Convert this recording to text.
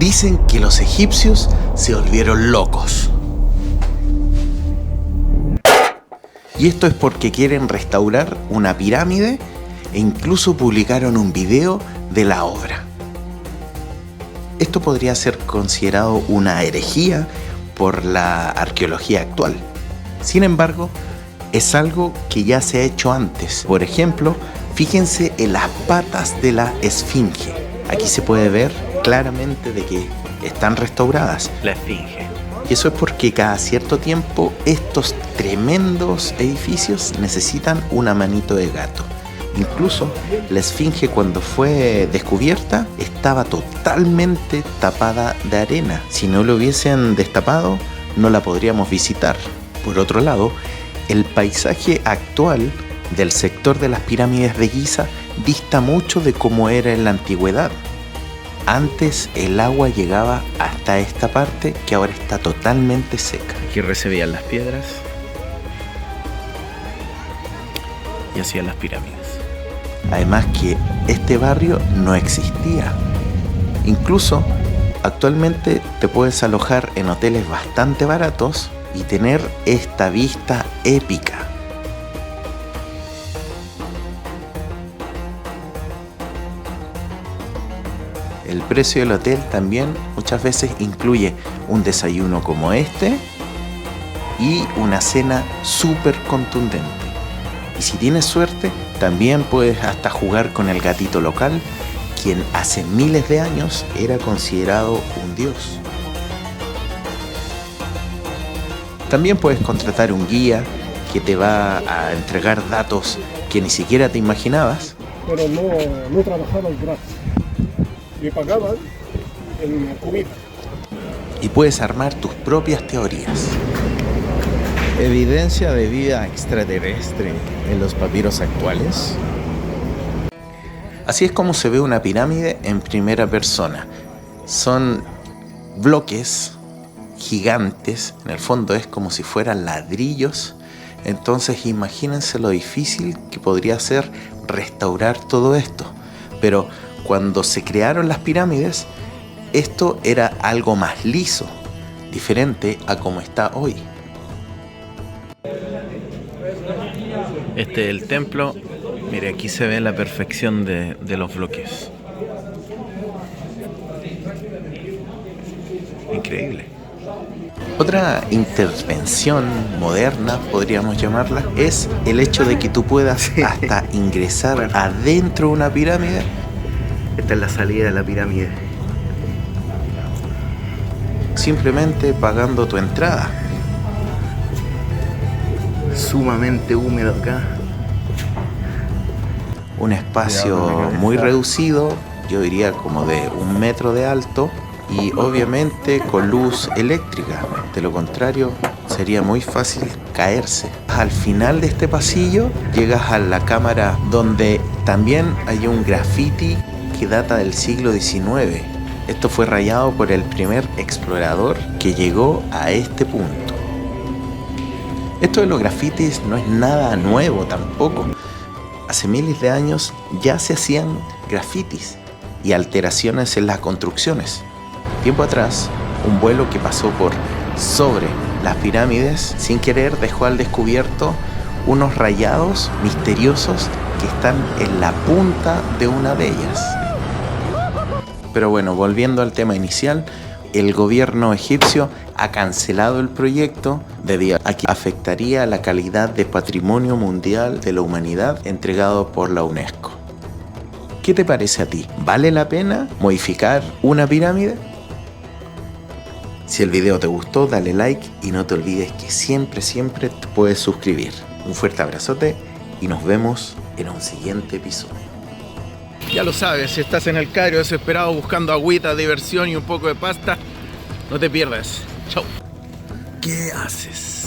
Dicen que los egipcios se volvieron locos. Y esto es porque quieren restaurar una pirámide e incluso publicaron un video de la obra. Esto podría ser considerado una herejía por la arqueología actual. Sin embargo, es algo que ya se ha hecho antes. Por ejemplo, fíjense en las patas de la esfinge. Aquí se puede ver claramente de que están restauradas. La esfinge. Y eso es porque cada cierto tiempo estos tremendos edificios necesitan una manito de gato. Incluso la esfinge, cuando fue descubierta, estaba totalmente tapada de arena. Si no lo hubiesen destapado, no la podríamos visitar. Por otro lado, el paisaje actual del sector de las pirámides de Giza dista mucho de cómo era en la antigüedad. Antes el agua llegaba hasta esta parte, que ahora está totalmente seca. Aquí recibían las piedras y hacían las pirámides. Además que este barrio no existía. Incluso actualmente te puedes alojar en hoteles bastante baratos y tener esta vista épica. El precio del hotel también muchas veces incluye un desayuno como este y una cena súper contundente. Y si tienes suerte, también puedes hasta jugar con el gatito local, quien hace miles de años era considerado un dios. También puedes contratar un guía que te va a entregar datos que ni siquiera te imaginabas. Pero no trabajaban gratis. Me pagaban en comida. Y puedes armar tus propias teorías. ¿Evidencia de vida extraterrestre en los papiros actuales? Así es como se ve una pirámide en primera persona. Son bloques gigantes, en el fondo es como si fueran ladrillos. Entonces imagínense lo difícil que podría ser restaurar todo esto. Pero cuando se crearon las pirámides, esto era algo más liso, diferente a como está hoy. Este es el templo. Mire, aquí se ve la perfección de los bloques. Increíble. Otra intervención moderna, podríamos llamarla, es el hecho de que tú puedas hasta ingresar adentro de una pirámide. Esta es la salida de la pirámide. Simplemente pagando tu entrada. Sumamente húmedo acá. Un espacio muy reducido, yo diría como de 1 metro de alto, y obviamente con luz eléctrica. De lo contrario, sería muy fácil caerse. Al final de este pasillo llegas a la cámara, donde también hay un graffiti que data del siglo XIX. Esto fue rayado por el primer explorador que llegó a este punto. Esto de los grafitis no es nada nuevo tampoco. Hace miles de años ya se hacían grafitis y alteraciones en las construcciones. Tiempo atrás, un vuelo que pasó por sobre las pirámides, sin querer dejó al descubierto unos rayados misteriosos que están en la punta de una de ellas. Pero bueno, volviendo al tema inicial, el gobierno egipcio ha cancelado el proyecto debido a que afectaría la calidad de Patrimonio Mundial de la Humanidad entregado por la UNESCO. ¿Qué te parece a ti? ¿Vale la pena modificar una pirámide? Si el video te gustó, dale like y no te olvides que siempre te puedes suscribir. Un fuerte abrazote y nos vemos en un siguiente episodio. Ya lo sabes, si estás en el Cairo desesperado buscando agüita, diversión y un poco de pasta, no te pierdas. Chau. ¿Qué haces?